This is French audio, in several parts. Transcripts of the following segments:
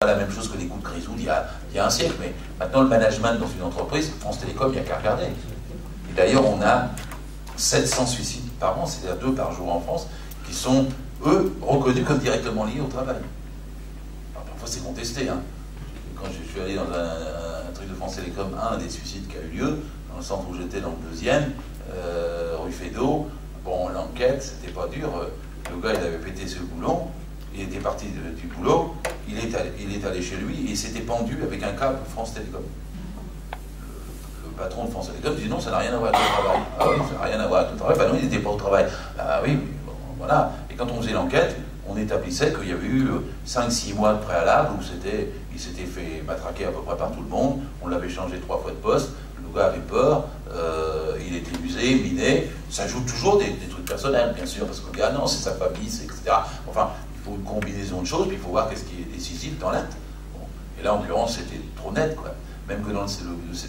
la même chose que les coups de grisou il y a un siècle, mais maintenant le management dans une entreprise, France Télécom, il n'y a qu'à regarder. Et d'ailleurs, on a 700 suicides par an, c'est-à-dire 2 par jour en France, qui sont, eux, reconnus comme directement liés au travail. Alors, parfois, c'est contesté. Hein. Quand je suis allé dans un truc de France Télécom, un des suicides qui a eu lieu, dans le centre où j'étais, dans le 2e, rue Feydeau, bon, l'enquête, c'était pas dur. Le gars, il avait pété ce boulon, il était parti du boulot, il est allé chez lui et il s'était pendu avec un câble France Télécom. Le patron de France Télécom dit non, ça n'a rien à voir avec le travail. Ah oui, ça n'a rien à voir avec le travail. Ben non, il n'était pas au travail. Ah oui, bon, voilà. Et quand on faisait l'enquête, on établissait qu'il y avait eu 5-6 mois de préalable où il s'était fait matraquer à peu près par tout le monde. On l'avait changé 3 fois de poste. Le gars avait peur. Il était usé, miné. Ça joue toujours des trucs personnels, bien sûr, parce que le gars, non, c'est sa famille, etc. Enfin, il faut une combinaison de choses, puis il faut voir qu'est-ce qui est décisif dans l'acte. Bon. Et là, en l'occurrence, c'était trop net, quoi. Même que dans ce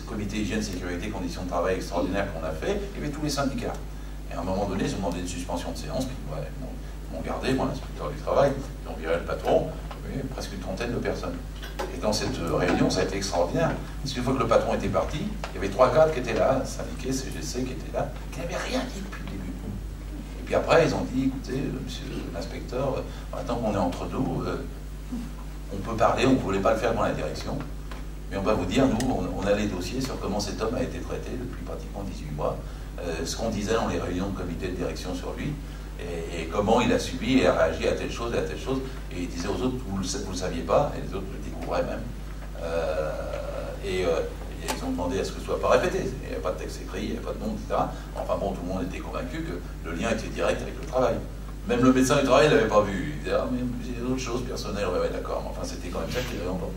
comité hygiène, sécurité, conditions de travail extraordinaire qu'on a fait, il y avait tous les syndicats. Et à un moment donné, ils ont demandé une suspension de séance, puis ouais, ils m'ont gardé, moi, l'inspecteur du travail, ils ont viré le patron, presque une trentaine de personnes. Et dans cette réunion, ça a été extraordinaire. Parce qu'une fois que le patron était parti, il y avait 3 cadres qui étaient là, syndiqués, CGC, qui étaient là, qui n'avaient rien dit depuis le début. Et puis après, ils ont dit, écoutez, monsieur l'inspecteur, maintenant qu'on est entre nous, on peut parler, on ne voulait pas le faire devant la direction, mais on va vous dire, nous, on a les dossiers sur comment cet homme a été traité depuis pratiquement 18 mois, ce qu'on disait dans les réunions de comité de direction sur lui, et comment il a subi et a réagi à telle chose et à telle chose, et il disait aux autres, vous ne le saviez pas, et les autres le découvraient même. Ils ont demandé à ce que ce soit pas répété. Il n'y avait pas de texte écrit, il n'y avait pas de nom, etc. Enfin bon, tout le monde était convaincu que le lien était direct avec le travail. Même le médecin du travail ne l'avait pas vu. Il disait, ah mais il y a d'autres choses personnelles, ouais, d'accord, mais enfin c'était quand même ça qui l'avait emporté.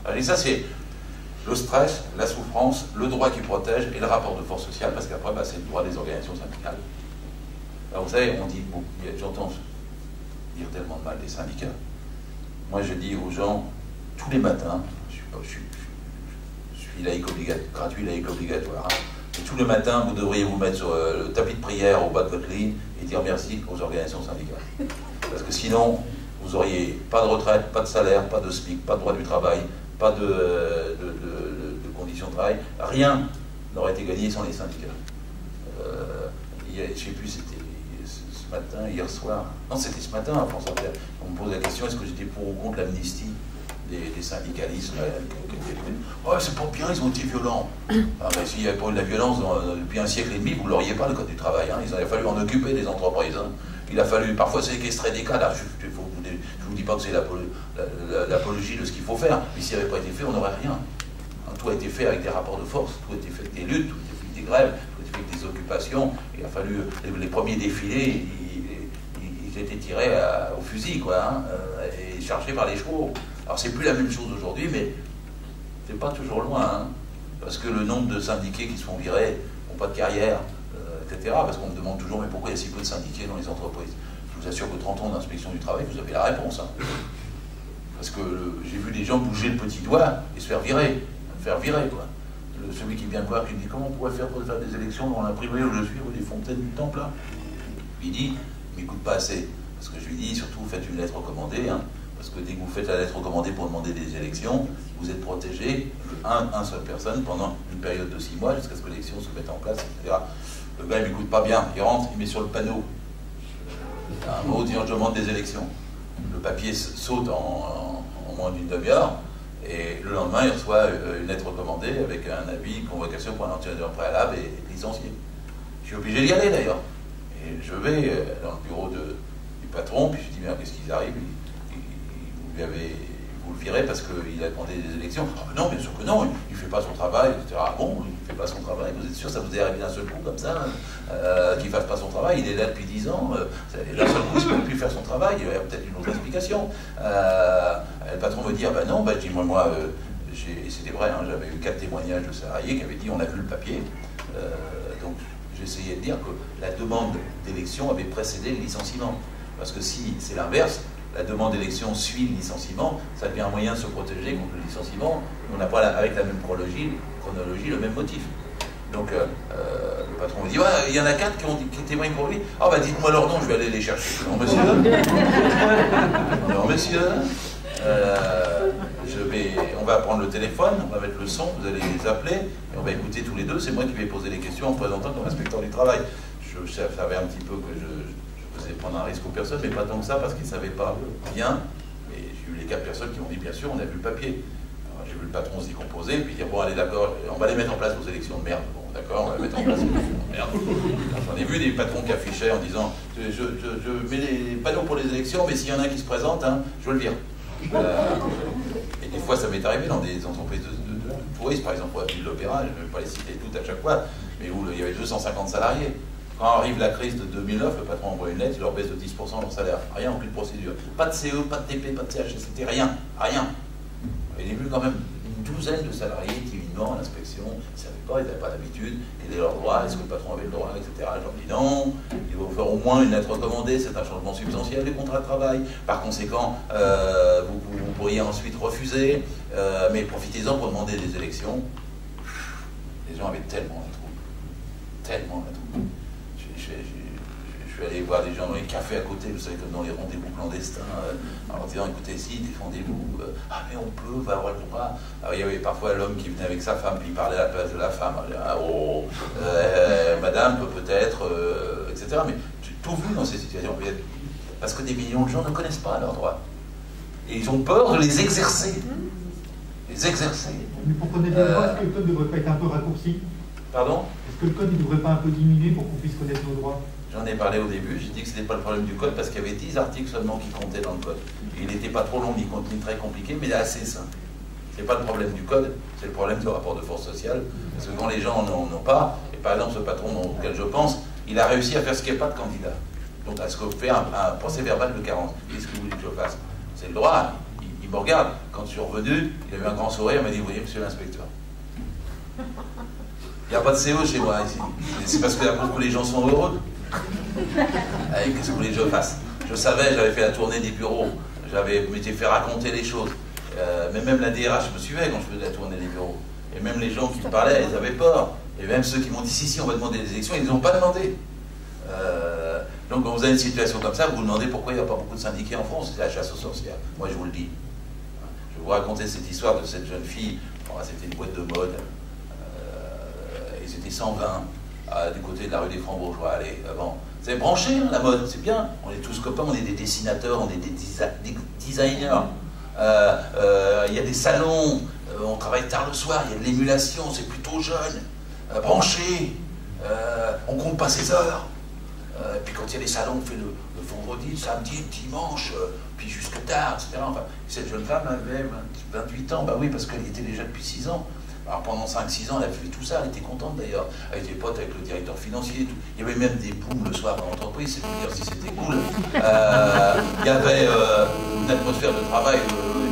Alors, et ça c'est le stress, la souffrance, le droit qui protège et le rapport de force sociale, parce qu'après c'est le droit des organisations syndicales. Alors vous savez, on dit, bon, j'entends dire tellement de mal des syndicats. Moi je dis aux gens, tous les matins, je suis laïque gratuit, laïque obligatoire, hein, et tous les matins vous devriez vous mettre sur le tapis de prière au bas de votre lit et dire merci aux organisations syndicales. Parce que sinon, vous n'auriez pas de retraite, pas de salaire, pas de SMIC, pas de droit du travail, pas de conditions de travail, rien n'aurait été gagné sans les syndicats. Je ne sais plus, c'était ce matin, hier soir, non c'était ce matin à France Inter, on me pose la question, est-ce que j'étais pour ou contre l'amnistie des syndicalistes ouais, c'est pas bien, ils ont été violents. Ah, ben, s'il n'y avait pas eu de la violence depuis un siècle et demi, vous ne l'auriez pas le code du travail, hein. Il a fallu en occuper des entreprises, hein. Il a fallu parfois séquestrer des cadres. Je ne vous dis pas que c'est l'apologie de ce qu'il faut faire, mais s'il n'avait pas été fait, on n'aurait rien. Tout a été fait avec des rapports de force, tout a été fait avec des luttes, tout a été fait avec des grèves, tout a été fait avec des occupations. Il a fallu, les premiers défilés, ils étaient tirés au fusil, quoi, hein, et chargés par les chevaux. Alors c'est plus la même chose aujourd'hui, mais c'est pas toujours loin, hein, parce que le nombre de syndiqués qui se font virer n'ont pas de carrière, etc. Parce qu'on me demande toujours, mais pourquoi il y a si peu de syndiqués dans les entreprises? Je vous assure que 30 ans d'inspection du travail, vous avez la réponse. Hein. Parce que j'ai vu des gens bouger le petit doigt et se faire virer, quoi. Celui qui vient me voir, qui me dit comment on pourrait faire pour faire des élections dans l'imprimerie où je suis, rue des Fontaines du Temple, là. Il dit, il m'écoute pas assez. Parce que je lui dis, surtout, faites une lettre recommandée, hein, parce que dès que vous faites la lettre recommandée pour demander des élections, vous êtes protégé, un seule personne, pendant une période de 6 mois, jusqu'à ce que l'élection se mette en place, etc. Le gars, il m'écoute pas bien, il rentre, il met sur le panneau un mot disant je demande des élections. Le papier saute en moins d'une demi-heure, et le lendemain, il reçoit une lettre recommandée avec un avis, convocation pour un entretien préalable et licencié. Je suis obligé d'y aller d'ailleurs. Et je vais dans le bureau du patron, puis je dis, mais qu'est-ce qu'ils arrivent, vous le virez parce qu'il a demandé des élections. Ah, non, bien sûr que non, il ne fait pas son travail, etc. Ah bon, il ne fait pas son travail, vous êtes sûr, ça vous est arrivé d'un seul coup comme ça, qu'il ne fasse pas son travail, il est là depuis 10 ans, d'un seul coup, il ne peut plus faire son travail, il y a peut-être une autre explication. Le patron me dit, ah ben non, je dis, moi c'était vrai, hein, j'avais eu 4 témoignages de salariés qui avaient dit, on a vu le papier, donc j'essayais de dire que la demande d'élection avait précédé le licenciement. Parce que si c'est l'inverse, la demande d'élection suit le licenciement, ça devient un moyen de se protéger contre le licenciement. On n'a pas avec la même chronologie le même motif. Donc le patron me dit, ouais, il y en a 4 qui témoignent pour lui. Ah bah dites-moi leur nom, je vais aller les chercher. Non monsieur. Non monsieur. va prendre le téléphone, on va mettre le son, vous allez les appeler, et on va écouter tous les deux, c'est moi qui vais poser les questions en présentant comme inspecteur du travail. Je savais un petit peu que je faisais prendre un risque aux personnes, mais pas tant que ça, parce qu'ils ne savaient pas bien. Et j'ai eu les 4 personnes qui m'ont dit, bien sûr, on a vu le papier. J'ai vu le patron se décomposer, puis dire, bon, allez, d'accord, on va les mettre en place aux élections de merde. Bon, d'accord, on va les mettre en place aux élections de merde. J'en ai vu des patrons qui affichaient en disant, je mets les panneaux pour les élections, mais s'il y en a un qui se présente, hein, je le vire. Et des fois, ça m'est arrivé dans des entreprises de tourisme, par exemple, pour la ville de l'Opéra, je ne vais pas les citer toutes à chaque fois, mais où il y avait 250 salariés. Quand arrive la crise de 2009, le patron envoie une lettre, il leur baisse de 10% leur salaire. Rien, aucune procédure. Pas de CE, pas de TP, pas de CHSCT, rien. Rien. Et j'ai vu quand même une douzaine de salariés qui venaient à l'inspection, ils ne savaient pas, ils n'avaient pas d'habitude, quel est leur droit, est-ce que le patron avait le droit, etc. Je leur dis non, il va vous faire au moins une lettre recommandée, c'est un changement substantiel du contrat de travail. Par conséquent, vous pourriez ensuite refuser, mais profitez-en pour demander des élections. Les gens avaient tellement la troupe. Tellement la troupe. Je suis allé voir des gens dans les cafés à côté, vous savez, comme dans les rendez-vous clandestins, en leur disant, écoutez, si, défendez-vous, ah mais on peut, on va avoir le droit. Alors, il y avait parfois l'homme qui venait avec sa femme, puis il parlait à la place de la femme, madame peut-être, etc. Mais j'ai tout vu dans ces situations, parce que des millions de gens ne connaissent pas leurs droits. Et ils ont peur de les exercer. Les exercer. Mais pour connaître les droits, est-ce que le code ne devrait pas être un peu raccourci? Pardon? Est-ce que le code ne devrait pas un peu diminuer pour qu'on puisse connaître nos droits? J'en ai parlé au début, j'ai dit que ce n'était pas le problème du code parce qu'il y avait 10 articles seulement qui comptaient dans le code. Et il n'était pas trop long ni très compliqué, mais assez simple. Ce n'est pas le problème du code, c'est le problème du rapport de force sociale. Parce que quand les gens n'en ont pas, et par exemple ce patron auquel je pense, il a réussi à faire ce qu'il n'y a pas de candidat. Donc à ce qu'on fait un procès verbal de carence. Qu'est-ce que vous voulez que je fasse? C'est le droit. Il me regarde. Quand je suis revenu, il avait un grand sourire, il m'a dit, vous voyez, monsieur l'inspecteur, il n'y a pas de CO chez moi ici. C'est parce que les gens sont heureux. Qu'est-ce que vous voulez que je fasse? Je savais, j'avais fait la tournée des bureaux, j'avais m'étais fait raconter les choses. Mais même la DRH me suivait quand je faisais la tournée des bureaux. Et même les gens qui me parlaient, ils avaient peur. Et même ceux qui m'ont dit si, on va demander des élections, ils ne les ont pas demandé. Donc quand vous avez une situation comme ça, vous vous demandez pourquoi il n'y a pas beaucoup de syndiqués en France, c'est la chasse aux sorcières. Moi je vous le dis. Je vais vous raconter cette histoire de cette jeune fille. C'était une boîte de mode. Ils étaient 120 du côté de la rue des Francs-Bourgeois. Allez, avant. C'est branché, hein, la mode, c'est bien. On est tous copains, on est des dessinateurs, on est des designers. Il y a des salons, on travaille tard le soir, il y a de l'émulation, c'est plutôt jeune. Branché, on compte pas ses heures. Et puis quand il y a des salons, on fait le vendredi, le samedi, le dimanche, puis jusque tard, etc. Enfin, cette jeune femme avait 28 ans, bah oui, parce qu'elle était déjà depuis 6 ans. Alors pendant 5-6 ans, elle a fait tout ça, elle était contente d'ailleurs. Elle était pote avec le directeur financier. Tout. Il y avait même des booms le soir dans l'entreprise, c'est pour dire si c'était cool. Il y avait une atmosphère de travail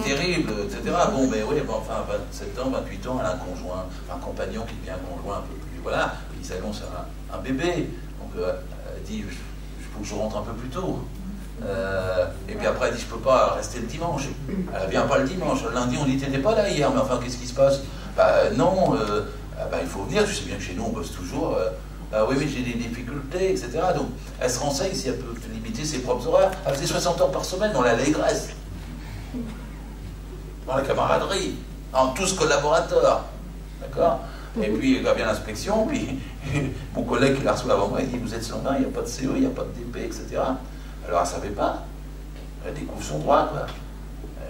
terrible, etc. Bon, mais oui, enfin, 27 ans, 28 ans, elle a un conjoint, un compagnon qui devient un conjoint un peu plus. Voilà, il s'annonce un bébé. Donc elle dit, il faut que je rentre un peu plus tôt. Et puis après, elle dit, je peux pas rester le dimanche. Elle vient pas le dimanche. Le lundi, on dit, t'étais pas là hier, mais enfin, qu'est-ce qui se passe? Bah non, il faut venir, tu sais bien que chez nous on bosse toujours, oui mais j'ai des difficultés, etc. Donc elle se renseigne si elle peut limiter ses propres horaires. Elle faisait 60 heures par semaine dans l'allégresse, dans la camaraderie, en tous collaborateurs, d'accord. Et puis il vient l'inspection, puis mon collègue qui la reçoit avant moi, il dit vous êtes sans main, il n'y a pas de CE, il n'y a pas de DP, etc. Alors elle ne savait pas, elle découvre son droit, quoi.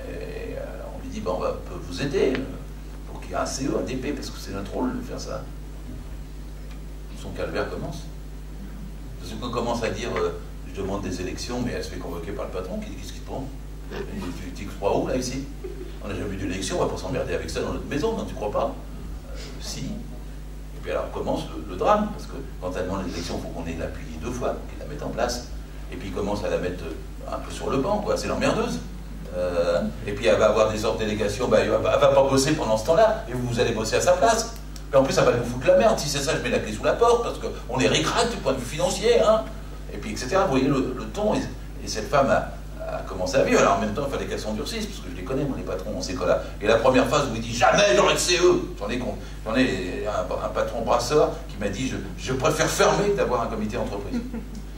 Et on lui dit on peut vous aider. Il y a un CE, un DP, parce que c'est notre rôle de faire ça. Son calvaire commence. Parce qu'on commence à dire, je demande des élections, mais elle se fait convoquer par le patron, qui dit qu'est-ce qu'il te prend? Tu crois où, là, ici? On n'a jamais eu d'élection, on va pas s'emmerder avec ça dans notre maison, non, tu crois pas? Si. Et puis alors commence le drame, parce que quand elle demande les élections, il faut qu'on ait l'appui 2 fois, qu'il la mette en place. Et puis il commence à la mettre un peu sur le banc, quoi, c'est l'emmerdeuse. Et puis elle va avoir des ordres de délégation, elle va pas bosser pendant ce temps-là, et vous allez bosser à sa place. Et en plus, ça va vous foutre la merde. Si c'est ça, je mets la clé sous la porte, parce qu'on est ric-rac du point de vue financier, hein. Et puis, etc. Vous voyez le ton, et cette femme a commencé à vivre. Alors en même temps, il fallait qu'elle s'endurcisse, parce que je les connais, moi, les patrons, on sait quoi là. Et la première phase où il dit jamais j'aurai de CE. J'en ai un patron brasseur qui m'a dit je préfère fermer que d'avoir un comité entreprise.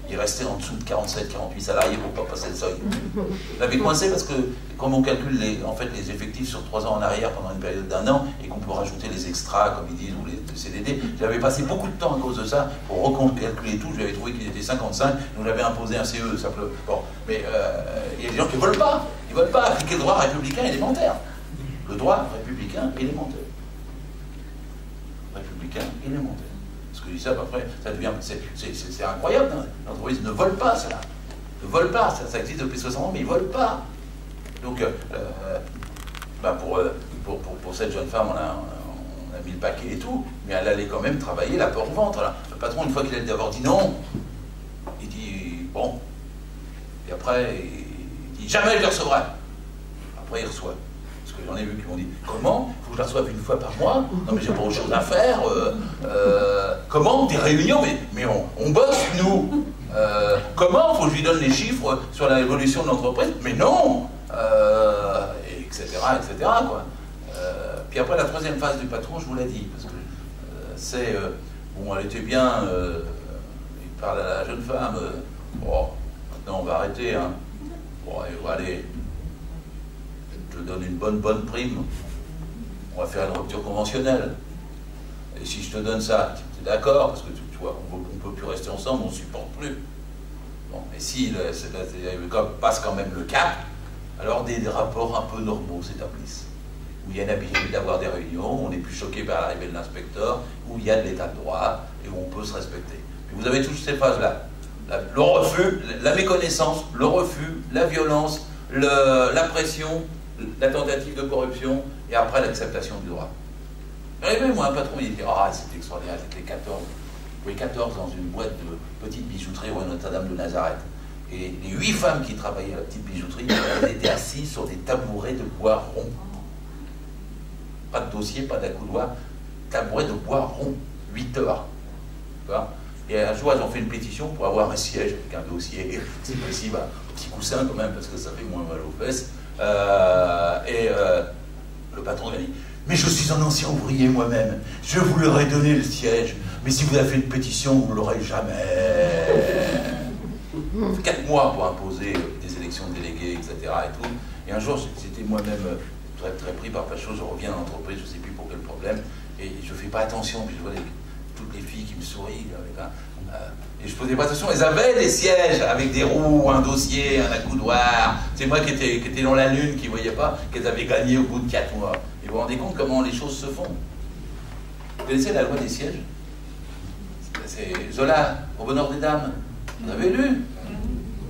il restait en dessous de 47, 48 salariés pour ne pas passer le seuil. Je l'avais coincé parce que, comme on calcule les effectifs sur 3 ans en arrière pendant une période d'1 an, et qu'on peut rajouter les extras, comme ils disent, ou les CDD, j'avais passé beaucoup de temps à cause de ça pour recalculer tout. J'avais trouvé qu'il était 55, donc j'avais imposé un CE. Bon, mais il y a des gens qui ne veulent pas. Ils ne veulent pas appliquer le droit républicain élémentaire. Le droit républicain élémentaire. Républicain élémentaire. Parce que je dis ça, après, ça devient. C'est incroyable. Hein. Les entreprises ne veulent pas cela. Ne veulent pas. Ça existe depuis 60 ans, mais ils ne veulent pas. Donc, pour cette jeune femme, on a mis le paquet et tout, mais elle allait quand même travailler la peur au ventre. Alors, le patron, une fois qu'il a d'abord dit non, il dit bon. Et après, il dit jamais je les recevrai. Après, il reçoit. Parce que j'en ai vu qui m'ont dit comment? Il faut que je la reçoive une fois par mois? Non, mais j'ai pas autre chose à faire. Comment? Des réunions? Mais on bosse, nous. Comment? Il faut que je lui donne les chiffres sur l'évolution de l'entreprise? Mais non, etc. Quoi. Puis après, la troisième phase du patron, je vous l'ai dit, parce que c'est. Bon, elle était bien. Il parle à la jeune femme. Bon, maintenant, on va arrêter. Hein. Bon, allez. Je te donne une bonne prime. On va faire une rupture conventionnelle. Et si je te donne ça, tu es d'accord? Parce que tu vois, on ne peut plus rester ensemble, on ne supporte plus. Bon, et si passe quand même le cap, alors des rapports un peu normaux s'établissent. Où il y a une habitude d'avoir des réunions, on n'est plus choqué par l'arrivée de l'inspecteur, où il y a de l'état de droit, et où on peut se respecter. Puis vous avez toutes ces phases-là. Le refus, la méconnaissance, le refus, la violence, la pression, la tentative de corruption, et après l'acceptation du droit. J'avais moi un patron, il dit ah, c'était extraordinaire, c'était 14. Oui, 14 dans une boîte de petite bijouterie rue Notre-Dame de Nazareth. Et les 8 femmes qui travaillaient à la petite bijouterie, elles étaient assises sur des tabourets de bois rond. Pas de dossier, pas d'accoudoir, tabouret de bois rond, 8 heures. Et un jour, elles ont fait une pétition pour avoir un siège avec un dossier, si possible, un petit coussin quand même, parce que ça fait moins mal aux fesses. Le patron a dit mais je suis un ancien ouvrier moi-même, je vous leur ai donné le siège, mais si vous avez fait une pétition, vous ne l'aurez jamais. 4 mois pour imposer des élections de délégués, etc. Et tout. Et un jour, j'étais moi-même très pris par plein de choses, je reviens dans l'entreprise, je ne sais plus pour quel problème, et je ne fais pas attention, puis je vois toutes les filles qui me sourient, et je ne faisais pas attention, elles avaient des sièges avec des roues, un dossier, un accoudoir. C'est moi qui étais dans la lune, qui ne voyais pas qu'elles avaient gagné au bout de 4 mois. Et vous vous rendez compte comment les choses se font? Vous connaissez la loi des sièges? C'est Zola, Au bonheur des dames. Vous avez lu?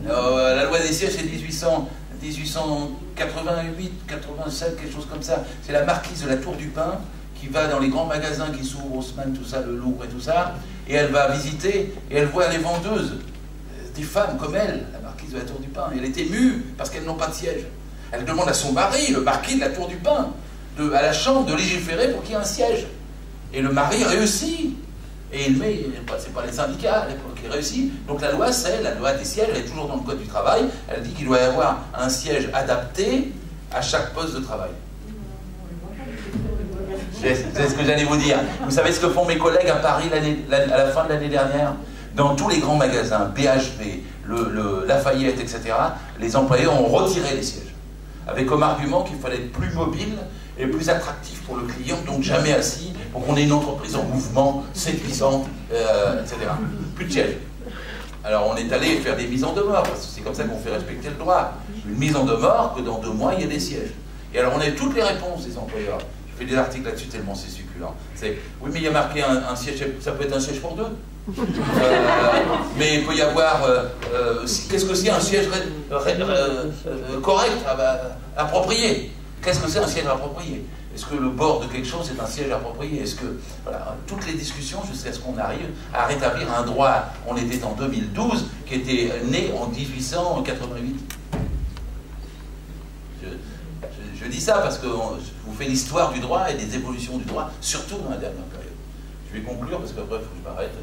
La loi des sièges, c'est 1888, 87, quelque chose comme ça. C'est la marquise de la Tour du Pin qui va dans les grands magasins qui s'ouvrent, Haussmann, tout ça, le Louvre et tout ça, et elle va visiter, et elle voit les vendeuses, des femmes comme elle, la marquise de la Tour du Pin, et elle est émue parce qu'elles n'ont pas de siège. Elle demande à son mari, le marquis de la Tour du Pin, à la chambre de légiférer pour qu'il y ait un siège. Et le mari réussit. Et il met, c'est pas les syndicats à l'époque, il réussit. Donc la loi, c'est la loi des sièges, elle est toujours dans le code du travail, elle dit qu'il doit y avoir un siège adapté à chaque poste de travail. C'est ce que j'allais vous dire. Vous savez ce que font mes collègues à Paris à la fin de l'année dernière? Dans tous les grands magasins, BHV, Lafayette, etc., les employés ont retiré les sièges. Avec comme argument qu'il fallait être plus mobile et plus attractif pour le client, donc jamais assis, pour qu'on ait une entreprise en mouvement, séduisante, etc. Plus de sièges. Alors on est allé faire des mises en demeure, parce que c'est comme ça qu'on fait respecter le droit. Une mise en demeure que dans 2 mois, il y a des sièges. Et alors on a toutes les réponses des employeurs. Je fais des articles là-dessus tellement c'est succulent. Oui, mais il y a marqué un siège, ça peut être un siège pour 2. Mais il peut y avoir... qu'est-ce que c'est un siège correct, approprié? Qu'est-ce que c'est un siège approprié? Est-ce que le bord de quelque chose est un siège approprié? Est-ce que... Voilà, toutes les discussions jusqu'à ce qu'on arrive à rétablir un droit. On était en 2012, qui était né en 1888. Je dis ça parce que je vous fais l'histoire du droit et des évolutions du droit, surtout dans la dernière période. Je vais conclure parce qu'après, il faut que je m'arrête.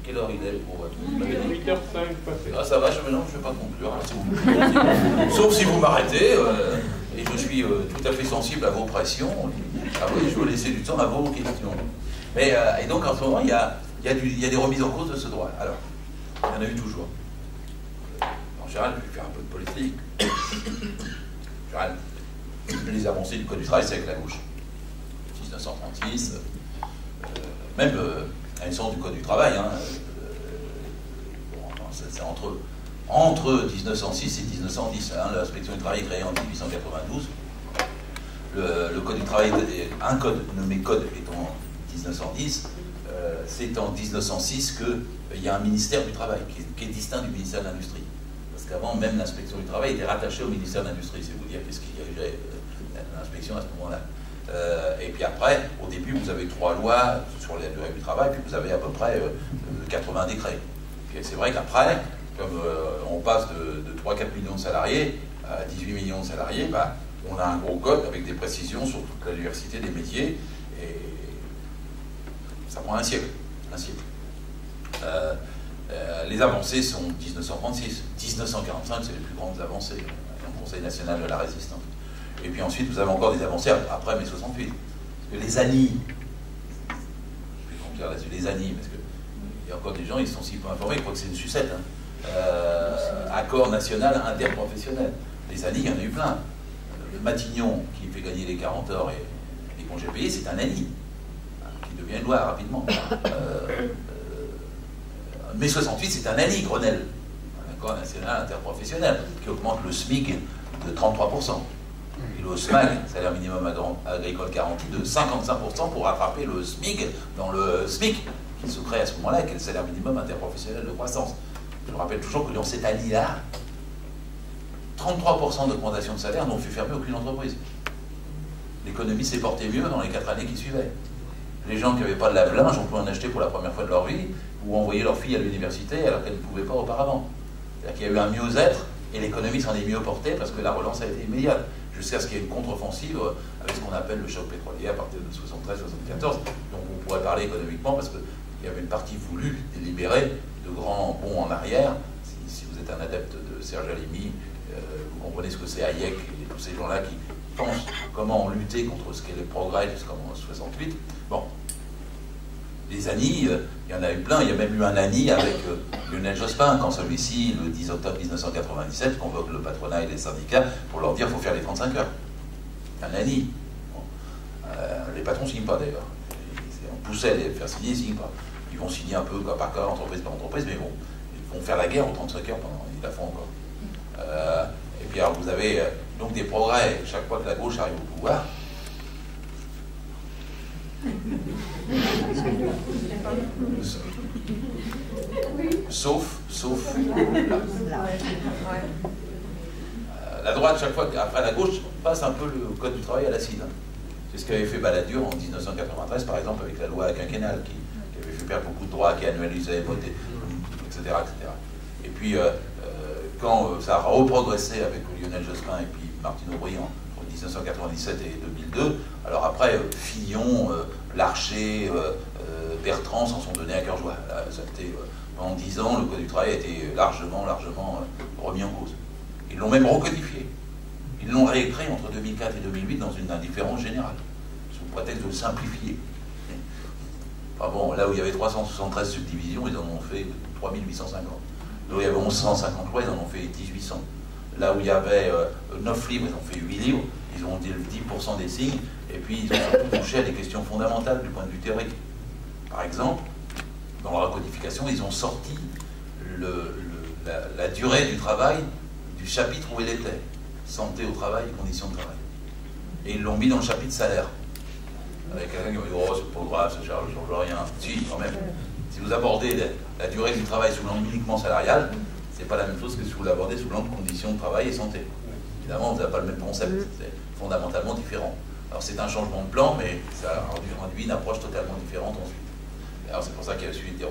Quelle heure il est pour... 8h05 passé. Ah, ça va, je ne vais pas conclure. Alors, sauf si vous m'arrêtez, et je suis tout à fait sensible à vos pressions. Ah oui, je veux laisser du temps à vos questions. Mais, et donc, en ce moment, il y a des remises en cause de ce droit. Alors, en a eu toujours. En général, je vais faire un peu de politique. En général, les avancées du Code du travail, c'est avec la gauche. 1936, même la naissance du Code du travail, hein, c'est entre 1906 et 1910. Hein, l'inspection du travail est créée en 1892. Le Code du travail, un code nommé Code est en 1910. C'est en 1906 qu'il y a un ministère du travail qui est distinct du ministère de l'Industrie. Parce qu'avant, même l'inspection du travail était rattachée au ministère de l'Industrie. C'est vous dire qu'est-ce qu'il y avait l'inspection à ce moment-là. Et puis après, au début, vous avez 3 lois sur la durée du travail, puis vous avez à peu près 80 décrets. Et c'est vrai qu'après, comme on passe de 3-4 millions de salariés à 18 millions de salariés, bah, on a un gros code avec des précisions sur toute la diversité des métiers. Et ça prend un siècle. Les avancées sont 1936. 1945, c'est les plus grandes avancées. Le Conseil national de la résistance. Et puis ensuite, vous avez encore des avancées après mai 68. Parce que les ANI, je vais conclure là-dessus, les ANI, parce qu'il y a encore des gens, ils sont si peu informés, ils croient que c'est une sucette. Hein. Accord national interprofessionnel. Les ANI, il y en a eu plein. Le Matignon, qui fait gagner les 40 heures et les congés payés, c'est un ANI, qui devient une loi rapidement. Mai 68, c'est un ANI, Grenelle, un accord national interprofessionnel, qui augmente le SMIC de 33%. Et le SMAG, salaire minimum agricole garanti, de 55% pour rattraper le SMIC dans le SMIC, qui se crée à ce moment-là, qui est le salaire minimum interprofessionnel de croissance. Je me rappelle toujours que dans cette année-là, 33% d'augmentation de salaire n'ont fait fermer aucune entreprise. L'économie s'est portée mieux dans les 4 années qui suivaient. Les gens qui n'avaient pas de lave-linge ont pu en acheter pour la première fois de leur vie, ou envoyer leur fille à l'université alors qu'elle ne pouvait pas auparavant. C'est-à-dire qu'il y a eu un mieux-être, et l'économie s'en est mieux portée parce que la relance a été immédiate, jusqu'à ce qu'il y ait une contre-offensive avec ce qu'on appelle le choc pétrolier à partir de 73-74, dont on pourrait parler économiquement parce qu'il y avait une partie voulue, délibérée, de grands bonds en arrière. Si vous êtes un adepte de Serge Alimi, vous comprenez ce que c'est Hayek et tous ces gens-là qui pensent comment lutter contre ce qu'est le progrès jusqu'en 68. Bon. Les ANI, il y en a eu plein, il y a même eu un ANI avec Lionel Jospin, quand celui-ci, le 10 octobre 1997, convoque le patronat et les syndicats pour leur dire qu'il faut faire les 35 heures. Un ANI. Bon. Les patrons ne signent pas d'ailleurs. On poussait à les faire signer, ils ne signent pas. Ils vont signer un peu cas par cas, entreprise par entreprise, mais bon, ils vont faire la guerre aux 35 heures pendant, ils la font encore. Et puis alors vous avez donc des progrès chaque fois que la gauche arrive au pouvoir. Sauf la droite, chaque fois qu'après la gauche passe un peu le code du travail à l'acide. C'est ce qu'avait fait Balladur en 1993, par exemple, avec la loi quinquennale, qui avait fait perdre beaucoup de droits, qui annualisait, voté, etc. Et puis, quand ça a reprogressé avec Lionel Jospin et puis Martine Aubry entre 1997 et 2002, alors après, Fillon, Larcher, Bertrand s'en sont donnés à cœur joie. Là, ça a été, pendant 10 ans, le Code du travail a été largement remis en cause. Ils l'ont même recodifié. Ils l'ont réécrit entre 2004 et 2008 dans une indifférence générale, sous prétexte de le simplifier. Enfin bon, là où il y avait 373 subdivisions, ils en ont fait 3850. Là où il y avait 1150 lois, ils en ont fait 1800. Là où il y avait 9 livres, ils ont fait 8 livres, ils ont dit 10% des signes, et puis ils ont surtout touché à des questions fondamentales du point de vue théorique. Par exemple, dans la recodification, ils ont sorti la durée du travail du chapitre où elle était. Santé au travail et conditions de travail. Et ils l'ont mis dans le chapitre salaire. Avec quelqu'un qui m'a dit, oh, c'est pas grave, ça ne change rien. Si, quand même. Si vous abordez la durée du travail sous l'angle uniquement salarial, c'est pas la même chose que si vous l'abordez sous l'angle conditions de travail et santé. Évidemment, vous n'avez pas le même concept. C'est fondamentalement différent. Alors c'est un changement de plan, mais ça a induit une approche totalement différente ensuite. Alors c'est pour ça qu'il y a ensuite des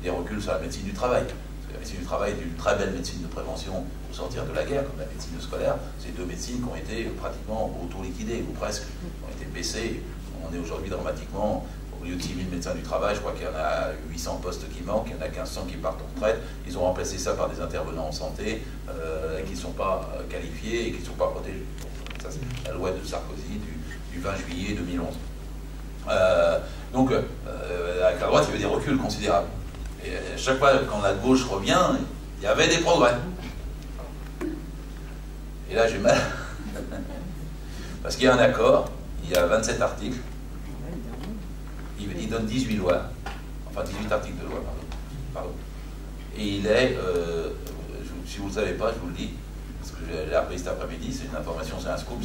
reculs sur la médecine du travail. La médecine du travail est une très belle médecine de prévention au sortir de la guerre, comme la médecine scolaire. C'est 2 médecines qui ont été pratiquement auto-liquidées, ou presque, qui ont été baissées. On est aujourd'hui dramatiquement, au lieu de 6 000 médecins du travail, je crois qu'il y en a 800 postes qui manquent, il y en a 1500 qui partent en retraite. Ils ont remplacé ça par des intervenants en santé qui ne sont pas qualifiés et qui ne sont pas protégés. Ça, c'est la loi de Sarkozy du 20 juillet 2011. Donc, avec la droite, il y avait des reculs considérables. Et à chaque fois, quand la gauche revient, il y avait des progrès. Et là, j'ai mal. Parce qu'il y a un accord, il y a 27 articles, il donne 18 lois, enfin 18 articles de loi, pardon. Et il est, si vous ne le savez pas, je vous le dis, parce que je l'ai appris cet après-midi, c'est une information, c'est un scoop,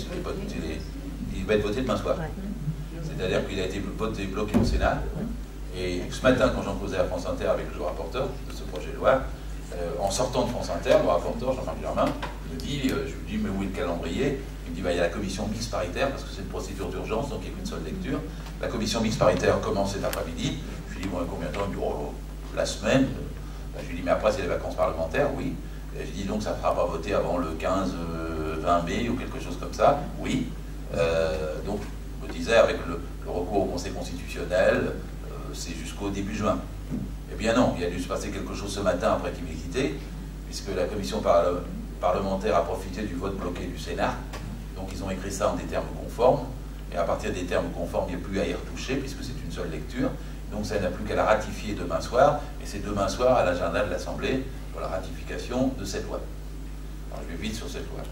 il va être voté demain soir. C'est-à-dire qu'il a été voté bloqué au Sénat. Et ce matin, quand j'en causais à France Inter avec le rapporteur de ce projet de loi, en sortant de France Inter, le rapporteur, Jean-Marc Germain, me dit, je lui dis, mais où est le calendrier? Il me dit, bah, il y a la commission mixte paritaire, parce que c'est une procédure d'urgence, donc il n'y a qu'une seule lecture. La commission mixte paritaire commence cet après-midi. Je lui dis, bon, combien de temps? Il me dit, oh, la semaine. Je lui dis, mais après, c'est les vacances parlementaires, oui. Et je dis, donc ça ne sera pas voté avant le 15-20 mai ou quelque chose comme ça, oui. Donc, je me disais, avec le recours au Conseil constitutionnel, c'est jusqu'au début juin. Eh bien non, il a dû se passer quelque chose ce matin après qu'il m'ait quitté, puisque la commission parlementaire a profité du vote bloqué du Sénat. Donc ils ont écrit ça en des termes conformes, et à partir des termes conformes, il n'y a plus à y retoucher, puisque c'est une seule lecture. Donc ça n'a plus qu'à la ratifier demain soir, et c'est demain soir à l'agenda de l'Assemblée pour la ratification de cette loi. Alors je vais vite sur cette loi.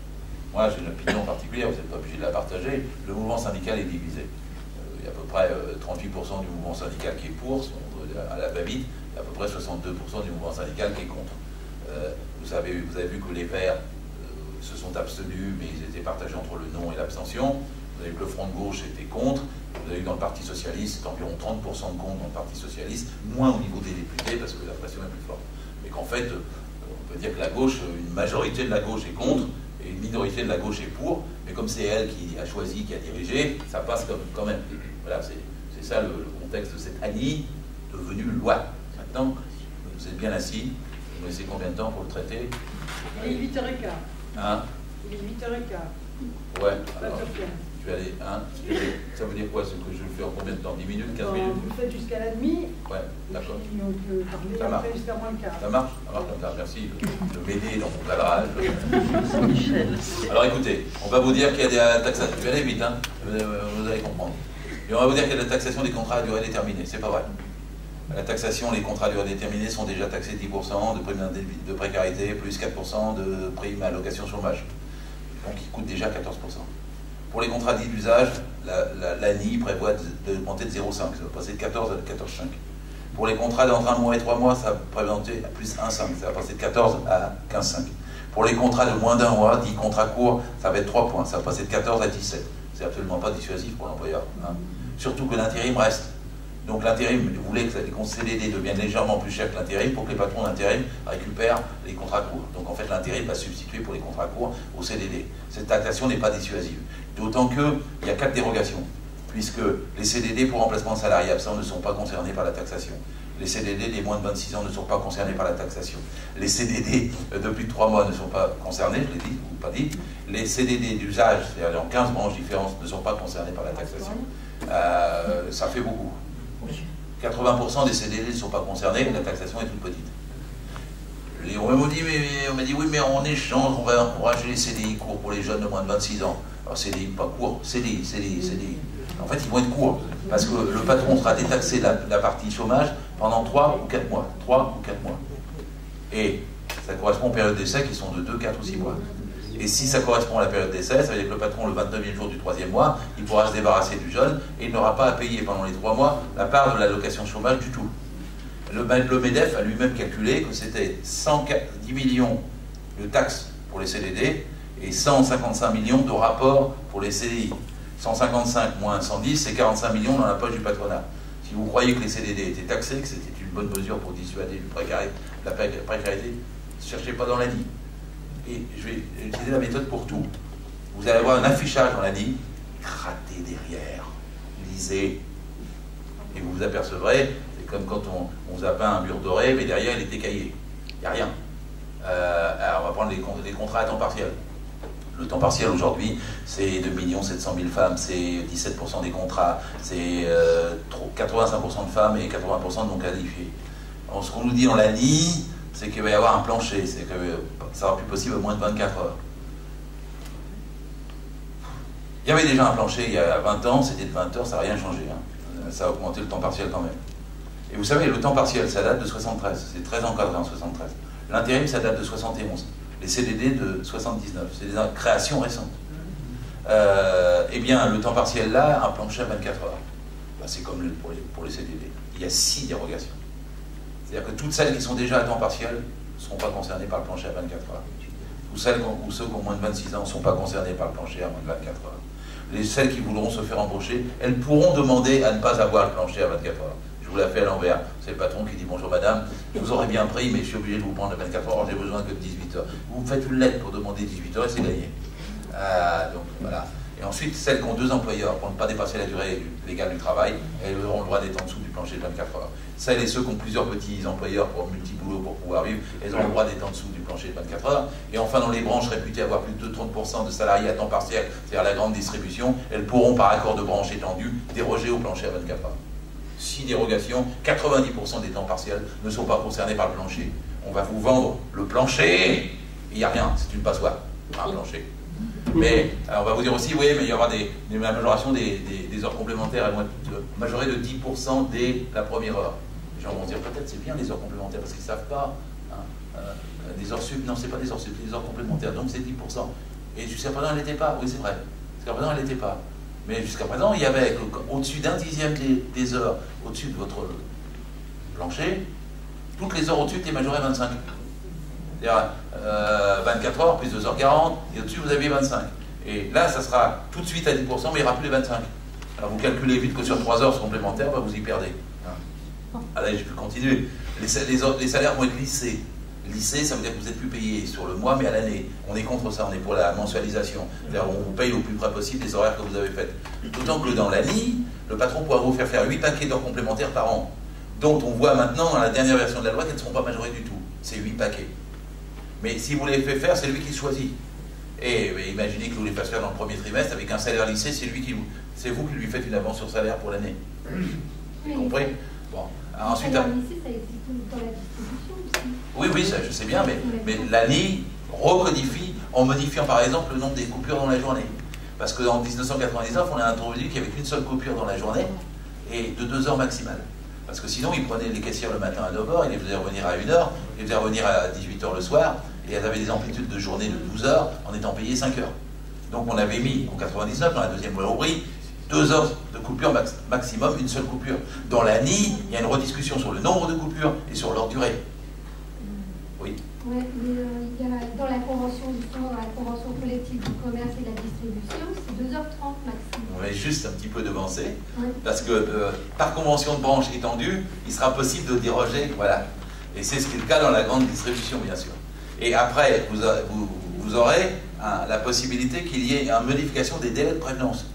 Moi j'ai une opinion particulière, vous n'êtes pas obligé de la partager. Le mouvement syndical est divisé. Il y a à peu près 38% du mouvement syndical qui est pour, à la va-vite, et à peu près 62% du mouvement syndical qui est contre. Vous avez vu que les Verts se sont abstenus, mais ils étaient partagés entre le non et l'abstention. Vous avez vu que le Front de gauche était contre. Vous avez vu dans le Parti socialiste, environ 30% de contre dans le Parti socialiste, moins au niveau des députés, parce que la pression est plus forte. Mais qu'en fait, on peut dire que la gauche, une majorité de la gauche est contre, et une minorité de la gauche est pour, mais comme c'est elle qui a choisi, qui a dirigé, ça passe quand même. Voilà, c'est ça le contexte de cette ANI devenue loi. Maintenant, vous êtes bien assis, vous laissez combien de temps pour le traiter? Il est 8h15. Hein? Il est 8h15. Ouais, alors, je vais aller, hein? Ça veut dire quoi? C'est que je le fais en combien de temps? 10 minutes, 15 minutes? Vous le faites jusqu'à la demi. Ouais, d'accord. Et on peut parler Ça marche. après jusqu'à moins le quart. Ça marche comme ça, merci de m'aider dans mon cadrage. Alors écoutez, on va vous dire qu'il y a des taxations. Je vais aller vite, hein, vous allez comprendre. Et on va vous dire qu'il y a la taxation des contrats à durée déterminée. C'est pas vrai. La taxation, les contrats à durée déterminée sont déjà taxés 10% de prime de précarité, plus 4% de prime à allocation chômage. Donc ils coûtent déjà 14%. Pour les contrats dits d'usage, l'ANI prévoit d'augmenter de 0,5, ça va passer de 14 à 14,5. Pour les contrats d'entre 1 mois et 3 mois, ça va présenter à plus 1,5, ça va passer de 14 à 15,5. Pour les contrats de moins d'un mois, dits contrats courts, ça va être 3 points, ça va passer de 14 à 17. C'est absolument pas dissuasif pour l'employeur. Hein. Surtout que l'intérim reste. Donc l'intérim, vous voulez que les CDD deviennent légèrement plus chers que l'intérim pour que les patrons d'intérim récupèrent les contrats courts. Donc en fait l'intérim va substituer pour les contrats courts au CDD. Cette taxation n'est pas dissuasive. D'autant qu'il y a 4 dérogations, puisque les CDD pour remplacement de salariés absents ne sont pas concernés par la taxation. Les CDD des moins de 26 ans ne sont pas concernés par la taxation. Les CDD de plus de 3 mois ne sont pas concernés, je l'ai dit ou pas dit. Les CDD d'usage, c'est-à-dire dans 15 branches différentes, ne sont pas concernés par la taxation. Ça fait beaucoup. 80% des CDD ne sont pas concernés, la taxation est toute petite. On m'a dit oui, mais en échange, on va encourager les CDI courts pour les jeunes de moins de 26 ans. Alors CDI pas court, CDI. En fait, ils vont être courts, parce que le patron sera détaxé la partie chômage pendant 3 ou 4 mois. 3 ou 4 mois. Et ça correspond aux périodes d'essai qui sont de 2, 4 ou 6 mois. Et si ça correspond à la période d'essai, ça veut dire que le patron, le 29e jour du 3e mois, il pourra se débarrasser du jeune et il n'aura pas à payer pendant les 3 mois la part de l'allocation chômage du tout. Le MEDEF a lui-même calculé que c'était 110 millions de taxes pour les CDD et 155 millions de rapports pour les CDI. 155 moins 110, c'est 45 millions dans la poche du patronat. Si vous croyez que les CDD étaient taxés, que c'était une bonne mesure pour dissuader la précarité, ne cherchez pas dans l'ANI. Et je vais utiliser la méthode pour tout. Vous allez avoir un affichage dans l'ANI, grattez derrière, lisez, et vous vous apercevrez, c'est comme quand on zappe un mur doré, mais derrière il est écaillé. Il n'y a rien. Alors on va prendre les contrats à temps partiel. Le temps partiel aujourd'hui, c'est 2 700 000 femmes, c'est 17% des contrats, c'est 85% de femmes et 80% de non qualifiés. Alors, ce qu'on nous dit dans l'ANI, c'est qu'il va y avoir un plancher, c'est que ça sera plus possible au moins de 24 heures. Il y avait déjà un plancher il y a 20 ans, c'était de 20 heures, ça n'a rien changé. Hein. Ça a augmenté le temps partiel quand même. Et vous savez, le temps partiel, ça date de 73, c'est très encadré en 73. L'intérim, ça date de 71. Les CDD de 79, c'est des créations récentes. Eh bien, le temps partiel là, un plancher à 24 heures. Ben, c'est comme pour les CDD. Il y a 6 dérogations. C'est-à-dire que toutes celles qui sont déjà à temps partiel ne seront pas concernées par le plancher à 24 heures. Ou ceux qui ont moins de 26 ans ne sont pas concernés par le plancher à moins de 24 heures. Celles qui voudront se faire embaucher, elles pourront demander à ne pas avoir le plancher à 24 heures. Je vous la fais à l'envers. C'est le patron qui dit bonjour madame, je vous aurais bien pris, mais je suis obligé de vous prendre à 24 heures, j'ai besoin que de 18 heures. Vous me faites une lettre pour demander 18 heures et c'est gagné. Donc voilà. Et ensuite, celles qui ont 2 employeurs pour ne pas dépasser la durée légale du travail, elles auront le droit d'être en dessous du plancher de 24 heures. Celles et ceux qui ont plusieurs petits employeurs pour multi-boulot pour pouvoir vivre, elles auront le droit d'être en dessous du plancher de 24 heures. Et enfin, dans les branches réputées avoir plus de 30% de salariés à temps partiel, c'est-à-dire la grande distribution, elles pourront, par accord de branche étendu, déroger au plancher à 24 heures. 6 dérogations, 90% des temps partiels ne sont pas concernés par le plancher. On va vous vendre le plancher, il n'y a rien, c'est une passoire, un plancher. Mais on va vous dire aussi, oui, mais il y aura des majorations des heures complémentaires, elles vont être majorées de 10% dès la première heure. Les gens vont dire, peut-être c'est bien les heures complémentaires, parce qu'ils ne savent pas. Des heures sup, non, c'est pas des heures sup, c'est des heures complémentaires, donc c'est 10%. Et jusqu'à présent, elle n'était pas, oui c'est vrai, jusqu'à présent, elle n'était pas. Mais jusqu'à présent, il y avait au-dessus d'un dixième des heures, au-dessus de votre plancher, toutes les heures au-dessus étaient majorées à 25. C'est-à-dire 24 heures plus 2h40, et au-dessus vous aviez 25. Et là, ça sera tout de suite à 10%, mais il n'y aura plus les 25. Alors vous calculez vite que sur 3 heures complémentaires, bah, vous y perdez. Allez, je peux continuer. Les salaires vont être lissés. Lissés, ça veut dire que vous n'êtes plus payé sur le mois, mais à l'année. On est contre ça, on est pour la mensualisation. C'est-à-dire on vous paye au plus près possible les horaires que vous avez faites. D'autant que dans l'année, le patron pourra vous faire 8 paquets d'heures complémentaires par an, dont on voit maintenant dans la dernière version de la loi qu'elles ne seront pas majorées du tout. C'est 8 paquets. Mais si vous les faites faire, c'est lui qui choisit. Et imaginez que vous les fassiez faire dans le premier trimestre avec un salaire lissé, c'est vous qui lui faites une avance sur salaire pour l'année. Vous comprenez? Bon. Alors, ensuite, salaire lissé, ça existe dans la distribution aussi. Oui, oui, ça, je sais bien, mais l'ANI recodifie en modifiant par exemple le nombre des coupures dans la journée. Parce qu'en 1999, on a introduit qu'il n'y avait qu'une seule coupure dans la journée et de 2 heures maximales. Parce que sinon, ils prenaient les caissières le matin à 9h, ils les faisaient revenir à 1h, ils les faisaient revenir à 18h le soir, et elles avaient des amplitudes de journée de 12 heures en étant payées 5 heures. Donc on avait mis en 99, dans la deuxième loi Aubry, 2 heures de coupure maximum, une seule coupure. Dans l'ANI, il y a une rediscussion sur le nombre de coupures et sur leur durée. Oui. Oui, mais il y a dans la convention, justement, dans la convention collective du commerce et de la distribution, c'est 2h30 maximum. On va juste un petit peu devancer, Oui. parce que par convention de branche étendue, il sera possible de déroger, voilà. Et c'est ce qui est le cas dans la grande distribution, bien sûr. Et après, vous aurez la possibilité qu'il y ait une modification des délais de prévenance.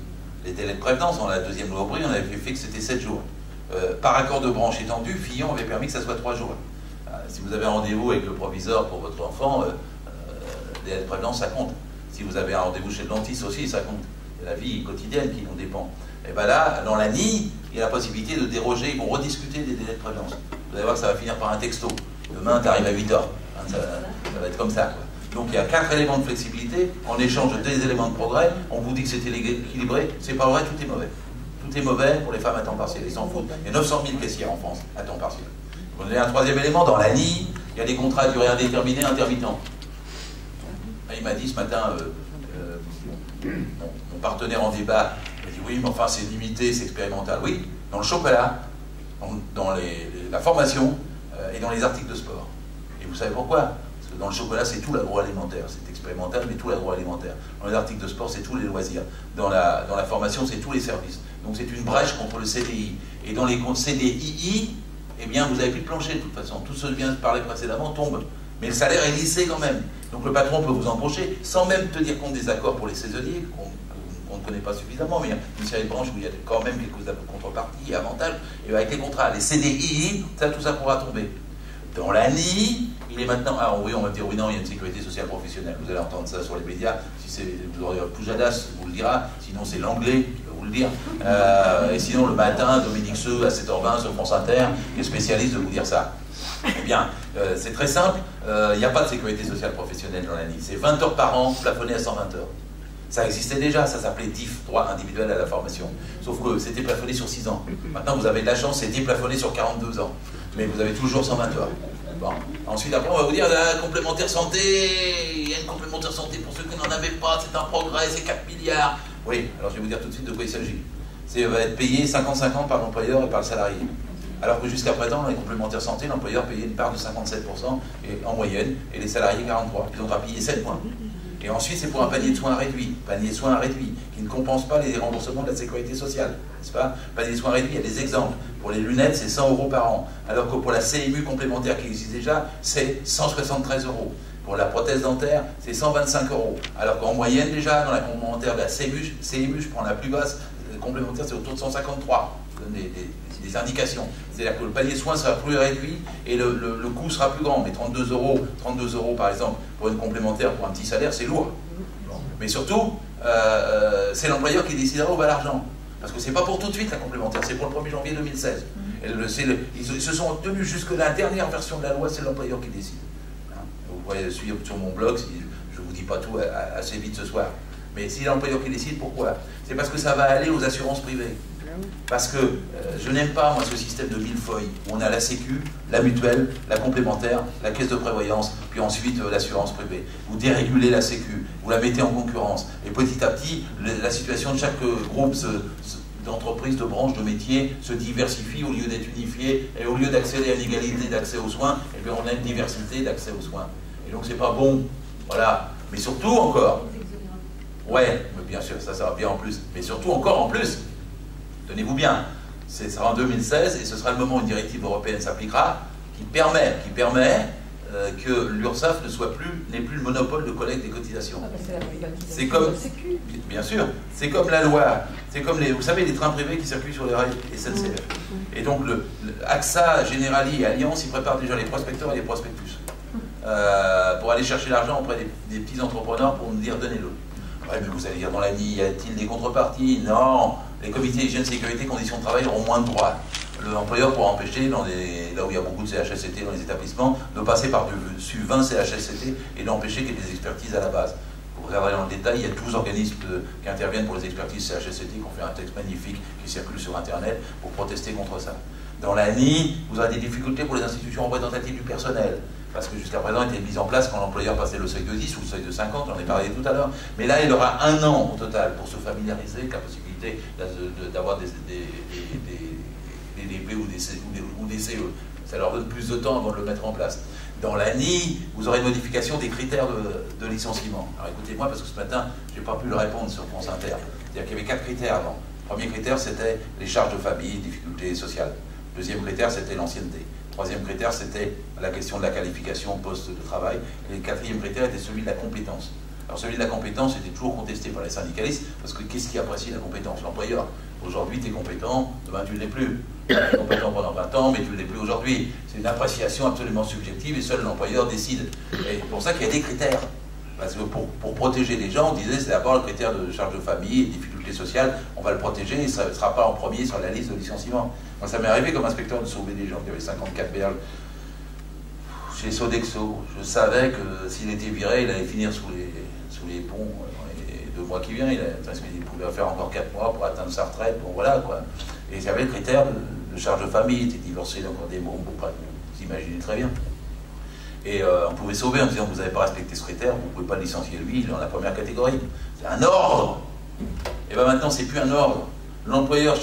Les délais de prévenance, dans la deuxième loi Aubry, on avait fait que c'était 7 jours. Par accord de branche étendu, Fillon avait permis que ça soit 3 jours. Si vous avez un rendez-vous avec le proviseur pour votre enfant, les délais de prévenance, ça compte. Si vous avez un rendez-vous chez le dentiste aussi, ça compte. C'est la vie quotidienne qui en dépend. Et bien là, dans l'ANI, il y a la possibilité de déroger, ils vont rediscuter des délais de prévenance. Vous allez voir que ça va finir par un texto. Demain, tu arrives à 8h. Ça va être comme ça, quoi. Donc il y a 4 éléments de flexibilité, en échange de 2 éléments de progrès, on vous dit que c'était équilibré, c'est pas vrai, tout est mauvais. Tout est mauvais pour les femmes à temps partiel, ils s'en foutent. Il y a 900 000 caissières en France à temps partiel. Vous avez un 3e élément, dans l'ANI, il y a des contrats à durée indéterminée intermittents. Il m'a dit ce matin, mon partenaire en débat, il m'a dit oui, mais enfin c'est limité, c'est expérimental. Oui, dans le chocolat, dans la formation et dans les articles de sport. Et vous savez pourquoi? Parce que dans le chocolat, c'est tout l'agroalimentaire. C'est expérimental, mais tout l'agroalimentaire. Dans les articles de sport, c'est tous les loisirs. Dans la formation, c'est tous les services. Donc c'est une brèche contre le CDI. Et dans les comptes CDII, eh bien, vous n'avez plus de plancher de toute façon. Tout ce que je viens de parler précédemment tombe. Mais le salaire est lissé quand même. Donc le patron peut vous embaucher sans même tenir compte des accords pour les saisonniers, qu'on ne connaît pas suffisamment, mais une série de branches où il y a quand même quelques contreparties et avantages. Et avec les contrats, les CDI, tout ça pourra tomber. Dans l'ANI, il est maintenant... Ah oui, on va dire, oui, non, il y a une sécurité sociale professionnelle. Vous allez entendre ça sur les médias. Si c'est, vous aurez Poujadas vous le dira. Sinon, c'est l'anglais qui va vous le dire. Et sinon, le matin, Dominique Seux, à 7h20 sur France Inter, qui est spécialiste de vous dire ça. Eh bien, c'est très simple. Il n'y a pas de sécurité sociale professionnelle dans l'ANI. C'est 20 heures par an, plafonné à 120 heures. Ça existait déjà, ça s'appelait DIF, droit individuel à la formation. Sauf que c'était plafonné sur 6 ans. Maintenant, vous avez de la chance, c'est déplafonné sur 42 ans. Mais vous avez toujours 120 heures. Bon. Ensuite, après, on va vous dire, la complémentaire santé, il y a une complémentaire santé pour ceux qui n'en avaient pas, c'est un progrès, c'est 4 milliards. Oui, alors je vais vous dire tout de suite de quoi il s'agit. C'est va être payé 50-50 par l'employeur et par le salarié. Alors que jusqu'à présent, dans les complémentaires santé, l'employeur payait une part de 57% et, en moyenne, et les salariés 43%. Ils ont payé 7 points. Et ensuite, c'est pour un panier de soins réduit, qui ne compense pas les remboursements de la sécurité sociale, n'est-ce pas? Panier de soins réduit, il y a des exemples. Pour les lunettes, c'est 100 € par an, alors que pour la CMU complémentaire qui existe déjà, c'est 173 €. Pour la prothèse dentaire, c'est 125 €. Alors qu'en moyenne, déjà, dans la complémentaire de la CMU, je prends la plus basse, complémentaire, c'est autour de 153. Je donne des indications. C'est-à-dire que le panier de soins sera plus réduit et le coût sera plus grand. Mais 32 € par exemple, pour une complémentaire, pour un petit salaire, c'est lourd. Mais surtout, c'est l'employeur qui décidera où va l'argent. Parce que c'est pas pour tout de suite la complémentaire, c'est pour le 1er janvier 2016. Et ils se sont tenus jusque la dernière version de la loi, c'est l'employeur qui décide. Hein, vous pourrez suivre sur mon blog, je ne vous dis pas tout assez vite ce soir. Mais si l'employeur qui décide, pourquoi? C'est parce que ça va aller aux assurances privées. Parce que je n'aime pas, moi, ce système de millefeuille où on a la Sécu, la mutuelle, la complémentaire, la caisse de prévoyance, puis ensuite l'assurance privée. Vous dérégulez la Sécu, vous la mettez en concurrence. Et petit à petit, la situation de chaque groupe d'entreprises, de branches, de métiers se diversifie au lieu d'être unifié. Et au lieu d'accéder à l'égalité d'accès aux soins, eh bien, on a une diversité d'accès aux soins. Et donc, c'est pas bon. Voilà. Mais surtout encore, ouais, mais bien sûr, ça va bien en plus. Mais surtout encore en plus, tenez-vous bien, ce sera en 2016 et ce sera le moment où une directive européenne s'appliquera qui permet que l'URSSAF n'ait plus le monopole de collecte des cotisations. C'est comme, bien sûr, c'est comme la loi, c'est comme vous savez, les trains privés qui circulent sur les rails SNCF. Et donc AXA, Generali et Allianz, ils préparent déjà les prospecteurs et les prospectus pour aller chercher l'argent auprès des petits entrepreneurs pour nous dire donnez-le. Ouais, mais vous allez dire dans la vie, y a-t-il des contreparties? Non. Les comités d'hygiène, sécurité, conditions de travail auront moins de droits. L'employeur pourra empêcher, là où il y a beaucoup de CHSCT dans les établissements, de passer par-dessus 20 CHSCT et d'empêcher qu'il y ait des expertises à la base. Vous regardez dans le détail, il y a 12 organismes qui interviennent pour les expertises CHSCT, qui ont fait un texte magnifique qui circule sur Internet pour protester contre ça. Dans l'ANI, vous aurez des difficultés pour les institutions représentatives du personnel. Parce que jusqu'à présent, il était mis en place quand l'employeur passait le seuil de 10 ou le seuil de 50, j'en ai parlé tout à l'heure. Mais là, il aura 1 an au total pour se familiariser avec la possibilité d'avoir des DP ou des CE. Ça leur donne plus de temps avant de le mettre en place. Dans l'ANI, vous aurez une modification des critères de licenciement. Alors écoutez-moi, parce que ce matin, je n'ai pas pu le répondre sur France Inter. C'est-à-dire qu'il y avait 4 critères avant. Le premier critère, c'était les charges de famille, difficultés sociales. Le deuxième critère, c'était l'ancienneté. Le troisième critère, c'était la question de la qualification au poste de travail. Et le quatrième critère était celui de la compétence. Alors celui de la compétence était toujours contesté par les syndicalistes, parce que qu'est-ce qui apprécie la compétence? L'employeur. Aujourd'hui, tu es compétent, demain tu ne l'es plus. Tu es compétent pendant 20 ans, mais tu ne l'es plus aujourd'hui. C'est une appréciation absolument subjective et seul l'employeur décide. Et c'est pour ça qu'il y a des critères. Parce que pour protéger les gens, on disait c'est d'abord le critère de charge de famille et de difficultés sociales, on va le protéger et ça ne sera pas en premier sur la liste de licenciement. Moi, ça m'est arrivé comme inspecteur de sauver des gens qui avaient 54 berges chez Sodexo. Je savais que s'il était viré, il allait finir sous les ponts. Et 2 mois qui viennent, il pouvait faire encore 4 mois pour atteindre sa retraite. Bon, voilà, quoi. Et j'avais le critère de charge de famille, il était divorcé, donc des mots, vous imaginez très bien. Et on pouvait sauver en disant vous n'avez pas respecté ce critère, vous ne pouvez pas le licencier lui, il est dans la première catégorie. C'est un ordre. Et bien maintenant, c'est plus un ordre. L'employeur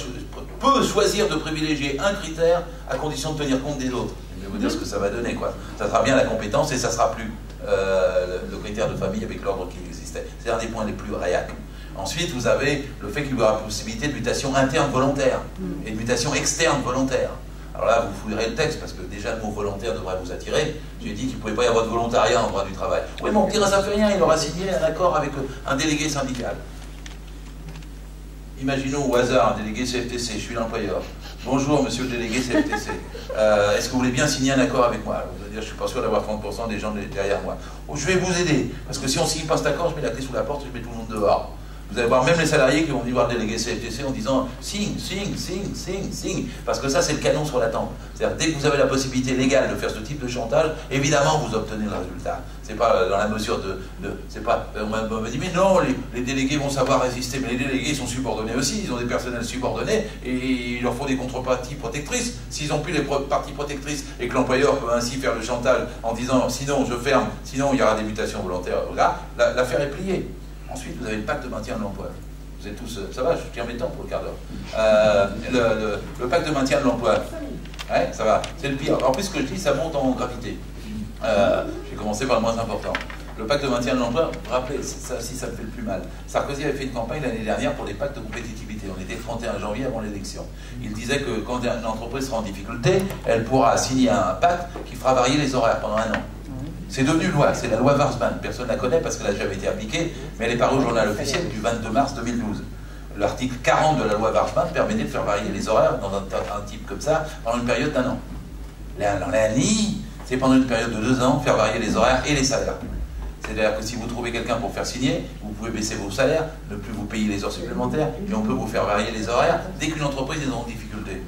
peut choisir de privilégier un critère à condition de tenir compte des autres. Je vais vous dire ce que ça va donner, quoi. Ça sera bien la compétence et ça ne sera plus le critère de famille avec l'ordre qui existait. C'est un des points les plus réacs. Ensuite, vous avez le fait qu'il y aura la possibilité de mutation interne volontaire et de mutation externe volontaire. Alors là, vous fouillerez le texte, parce que déjà le mot volontaire devrait vous attirer. J'ai dit qu'il ne pouvait pas y avoir de volontariat en droit du travail. Oui, mais on dirait ça fait rien, il aura signé un accord avec un délégué syndical. Imaginons au hasard un délégué CFTC, je suis l'employeur. Bonjour, monsieur le délégué CFTC. Est-ce que vous voulez bien signer un accord avec moi? Vous allez dire, je ne suis pas sûr d'avoir 30% des gens derrière moi. Oh, je vais vous aider, parce que si on ne signe pas cet accord, je mets la clé sous la porte et je mets tout le monde dehors. Vous allez voir même les salariés qui vont venir voir le délégué CFTC en disant signe, signe, signe, signe, signe, parce que ça c'est le canon sur la tempe. C'est-à-dire dès que vous avez la possibilité légale de faire ce type de chantage, évidemment vous obtenez le résultat. C'est pas dans la mesure c'est pas, on m'a dit mais non, les délégués vont savoir résister, mais les délégués sont subordonnés aussi, ils ont des personnels subordonnés et il leur faut des contreparties protectrices. S'ils n'ont plus les parties protectrices et que l'employeur peut ainsi faire le chantage en disant sinon je ferme, sinon il y aura des mutations volontaires, là l'affaire est pliée. Ensuite, vous avez le pacte de maintien de l'emploi. Vous êtes tous... Ça va, je tiens mes temps pour le quart d'heure. Le pacte de maintien de l'emploi. Ouais, ça va. C'est le pire. En plus, ce que je dis, ça monte en gravité. J'ai commencé par le moins important. Le pacte de maintien de l'emploi, vous vous rappelez, ça aussi, ça me fait le plus mal. Sarkozy avait fait une campagne l'année dernière pour les pactes de compétitivité. On était le 31 janvier avant l'élection. Il disait que quand une entreprise sera en difficulté, elle pourra signer un pacte qui fera varier les horaires pendant 1 an. C'est devenu loi, c'est la loi Warsmann. Personne ne la connaît parce qu'elle n'a jamais été appliquée, mais elle est parue au journal officiel du 22 mars 2012. L'article 40 de la loi Warsmann permettait de faire varier les horaires dans un type comme ça pendant une période d'1 an. L'ANI, c'est pendant une période de 2 ans, faire varier les horaires et les salaires. C'est-à-dire que si vous trouvez quelqu'un pour faire signer, vous pouvez baisser vos salaires, ne plus vous payer les heures supplémentaires, et on peut vous faire varier les horaires dès qu'une entreprise est en difficulté.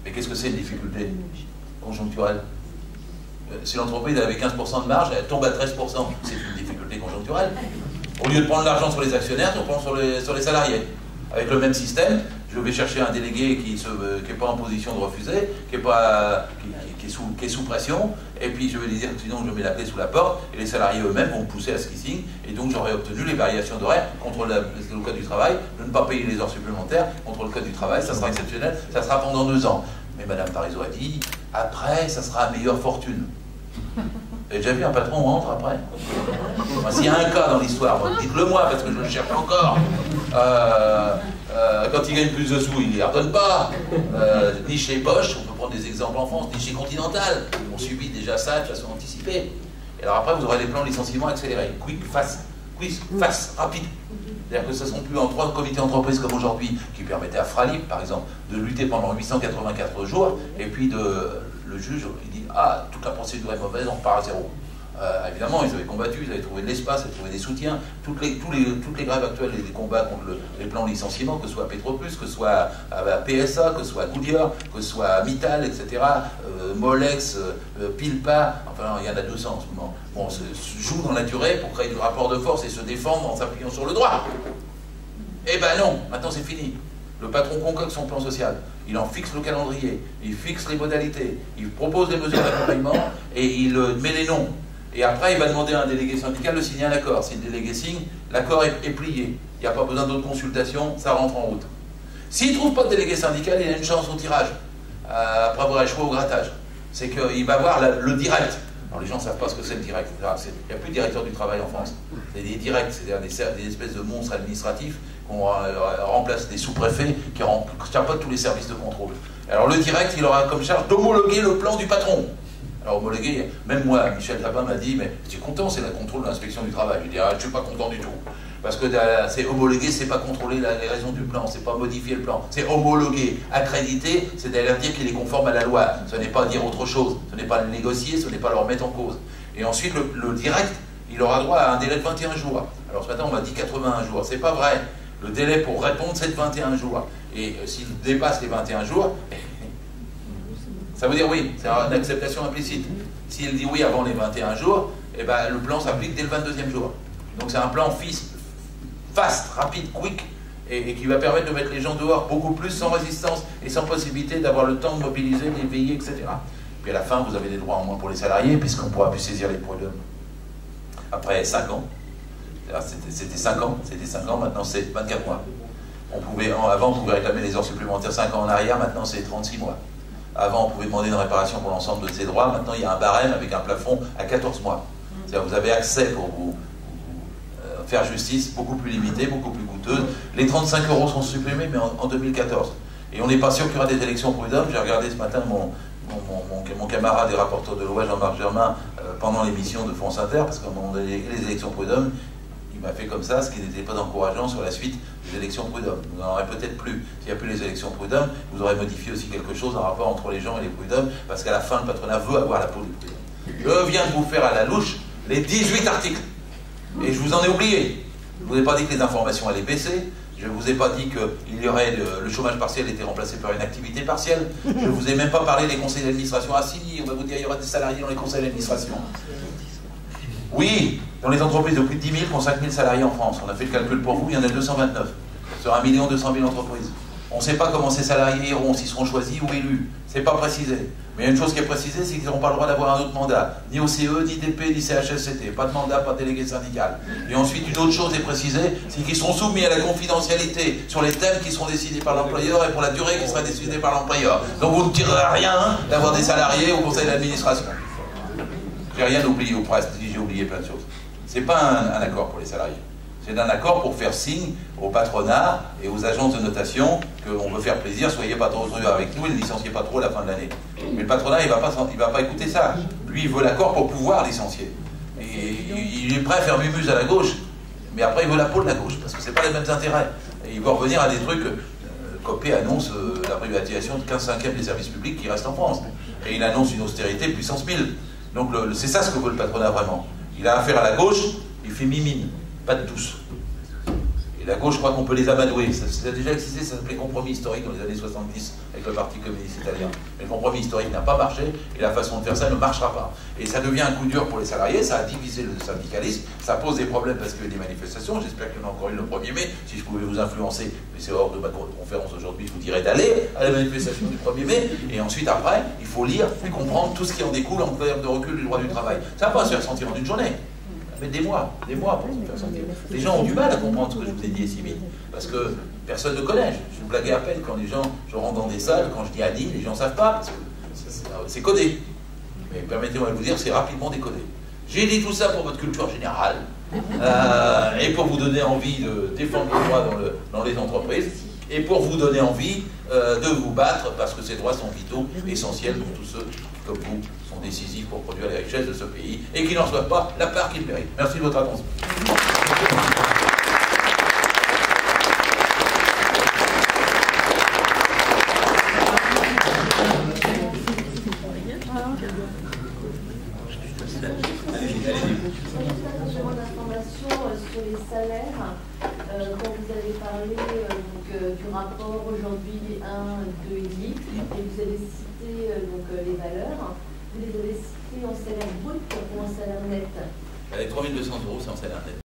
Mais qu'est-ce que c'est une difficulté conjoncturelle? Si l'entreprise avait 15% de marge, elle tombe à 13%. C'est une difficulté conjoncturelle. Au lieu de prendre l'argent sur les actionnaires, on prend sur les salariés. Avec le même système, je vais chercher un délégué qui n'est pas en position de refuser, qui est sous pression, et puis je vais lui dire que sinon je mets la clé sous la porte, et les salariés eux-mêmes vont pousser à ce qu'ils signent, et donc j'aurai obtenu les variations d'horaire contre le code du travail, de ne pas payer les heures supplémentaires contre le code du travail, ça sera exceptionnel, ça sera pendant 2 ans. Mais Madame Parizeau a dit, après, ça sera à meilleure fortune. Vous avez déjà vu un patron rentre après? S'il y a un cas dans l'histoire, dites-le moi, parce que je le cherche encore. Quand il gagne plus de sous, il ne les redonne pas. Ni chez Bosch, on peut prendre des exemples en France, ni chez Continental. On subit déjà ça de façon anticipée. Et alors après, vous aurez les plans de licenciement accélérés. Quick, fast, rapide. C'est-à-dire que ce ne seront plus en 3 comités d'entreprise comme aujourd'hui, qui permettaient à Fralib, par exemple, de lutter pendant 884 jours, et puis le juge, il dit « Ah, toute la procédure est mauvaise, on repart à zéro ». Évidemment, ils avaient combattu, ils avaient trouvé de l'espace, ils avaient trouvé des soutiens. Toutes les grèves actuelles et les combats contre les plans de licenciement, que ce soit Petroplus, que ce soit PSA, que ce soit Goodyear, que ce soit Mittal, etc., Molex, Pilpa, enfin il y en a 200 en ce moment. Bon, se joue dans la durée pour créer du rapport de force et se défendre en s'appuyant sur le droit. Eh ben non, maintenant c'est fini. Le patron concocte son plan social, il en fixe le calendrier, il fixe les modalités, il propose des mesures d'accompagnement et il met les noms. Et après, il va demander à un délégué syndical de signer un accord. Si le délégué signe, l'accord est plié. Il n'y a pas besoin d'autres consultations, ça rentre en route. S'il ne trouve pas de délégué syndical, il a une chance au tirage, après avoir échoué au grattage. C'est qu'il va voir le direct. Alors les gens ne savent pas ce que c'est le direct. Il n'y a plus de directeur du travail en France. C'est des directs, c'est-à-dire des espèces de monstres administratifs qu'on remplace des sous-préfets qui chapeautent tous les services de contrôle. Alors le direct, il aura comme charge d'homologuer le plan du patron. Alors homologué, même moi, Michel Tapin m'a dit, mais tu es content, c'est le contrôle de l'inspection du travail. Je dis, ah, je ne suis pas content du tout. Parce que c'est homologué, c'est pas contrôler les raisons du plan, c'est pas modifier le plan. C'est homologuer, accréditer, c'est-à-dire dire qu'il est conforme à la loi. Ce n'est pas dire autre chose, ce n'est pas le négocier, ce n'est pas le remettre en cause. Et ensuite, le direct, il aura droit à un délai de 21 jours. Alors ce matin, on m'a dit 81 jours. C'est pas vrai. Le délai pour répondre, c'est de 21 jours. Et s'il dépasse les 21 jours, ça veut dire oui, c'est une acceptation implicite. S'il dit oui avant les 21 jours, eh ben, le plan s'applique dès le 22e jour. Donc c'est un plan fast, rapide, quick, et qui va permettre de mettre les gens dehors beaucoup plus sans résistance et sans possibilité d'avoir le temps de mobiliser, d'éveiller, etc. Puis à la fin, vous avez des droits en moins pour les salariés, puisqu'on ne pourra plus saisir les prud'hommes. Après 5 ans, c'était 5 ans, maintenant c'est 24 mois. Avant, on pouvait réclamer les heures supplémentaires 5 ans en arrière, maintenant c'est 36 mois. Avant, on pouvait demander une réparation pour l'ensemble de ses droits. Maintenant, il y a un barème avec un plafond à 14 mois. C'est-à-dire que vous avez accès pour vous faire justice, beaucoup plus limité, beaucoup plus coûteuse. Les 35 € sont supprimés, mais en 2014. Et on n'est pas sûr qu'il y aura des élections prud'hommes. J'ai regardé ce matin mon camarade et rapporteur de loi, Jean-Marc Germain, pendant l'émission de France Inter, parce qu'à un moment donné, les élections prud'hommes, il m'a fait comme ça, ce qui n'était pas encourageant sur la suite des élections prud'hommes. Vous n'en aurez peut-être plus. S'il n'y a plus les élections prud'hommes, vous aurez modifié aussi quelque chose en rapport entre les gens et les prud'hommes, parce qu'à la fin, le patronat veut avoir la peau des prud'hommes. Je viens de vous faire à la louche les 18 articles. Et je vous en ai oublié. Je ne vous ai pas dit que les informations allaient baisser. Je ne vous ai pas dit que le chômage partiel était remplacé par une activité partielle. Je ne vous ai même pas parlé des conseils d'administration. Ah si, on va vous dire qu'il y aura des salariés dans les conseils d'administration. Oui, dans les entreprises de plus de 10 000 qui ont 5 000 salariés en France. On a fait le calcul pour vous, il y en a 229 sur 1 200 000 entreprises. On ne sait pas comment ces salariés iront, s'ils seront choisis ou élus. C'est pas précisé. Mais il y a une chose qui est précisée, c'est qu'ils n'auront pas le droit d'avoir un autre mandat. Ni OCE, ni DP, ni CHSCT. Pas de mandat, pas de délégué syndical. Et ensuite, une autre chose est précisée, c'est qu'ils seront soumis à la confidentialité sur les thèmes qui seront décidés par l'employeur et pour la durée qui sera décidée par l'employeur. Donc vous ne tirerez rien d'avoir des salariés au conseil d'administration. J'ai rien oublié, ou presque, j'ai oublié plein de choses. C'est pas un accord pour les salariés. C'est un accord pour faire signe au patronat et aux agences de notation qu'on veut faire plaisir, soyez pas trop durs avec nous et ne licenciez pas trop à la fin de l'année. Mais le patronat, il va pas écouter ça. Lui, il veut l'accord pour pouvoir licencier. Et il est prêt à faire mumuse à la gauche, mais après, il veut la peau de la gauche, parce que c'est pas les mêmes intérêts. Et il va revenir à des trucs. Copé annonce la privatisation de 15/5 des services publics qui restent en France. Et il annonce une austérité puissance 1000. Donc c'est ça ce que veut le patronat vraiment. Il a affaire à la gauche, il fait mimine, pas de tous. Et la gauche, je crois qu'on peut les amadouer. Ça a déjà existé, ça s'appelait compromis historique dans les années 70 avec le Parti communiste italien. Mais le compromis historique n'a pas marché et la façon de faire ça ne marchera pas. Et ça devient un coup dur pour les salariés, ça a divisé le syndicalisme, ça pose des problèmes parce qu'il y a des manifestations. J'espère qu'il y en a encore une le 1er mai, si je pouvais vous influencer. Mais c'est hors de ma conférence aujourd'hui, je vous dirais d'aller à la manifestation du 1er mai. Et ensuite, après, il faut lire et comprendre tout ce qui en découle en termes de recul du droit du travail. Ça ne va pas se faire sentir en une journée. Mais des mois pour se faire sentir. Les gens ont du mal à comprendre ce que je vous ai dit si vite, parce que personne ne connaît. Je blaguais à peine quand les gens, je rentre dans des salles, quand je dis Annie, les gens ne savent pas, parce que c'est codé. Mais permettez-moi de vous dire, c'est rapidement décodé. J'ai dit tout ça pour votre culture générale, et pour vous donner envie de défendre les droits dans les entreprises, et pour vous donner envie de vous battre, parce que ces droits sont vitaux, essentiels pour tous ceux qui, comme vous, sont décisifs pour produire les richesses de ce pays, et qui n'en reçoivent pas la part qu'ils méritent. Merci de votre attention. Sur les salaires, quand vous avez parlé du rapport aujourd'hui 1, 2 et 8, et vous avez cité les valeurs, vous les avez citées en salaire brut ou en salaire net? Les 3 200 €, c'est en salaire net.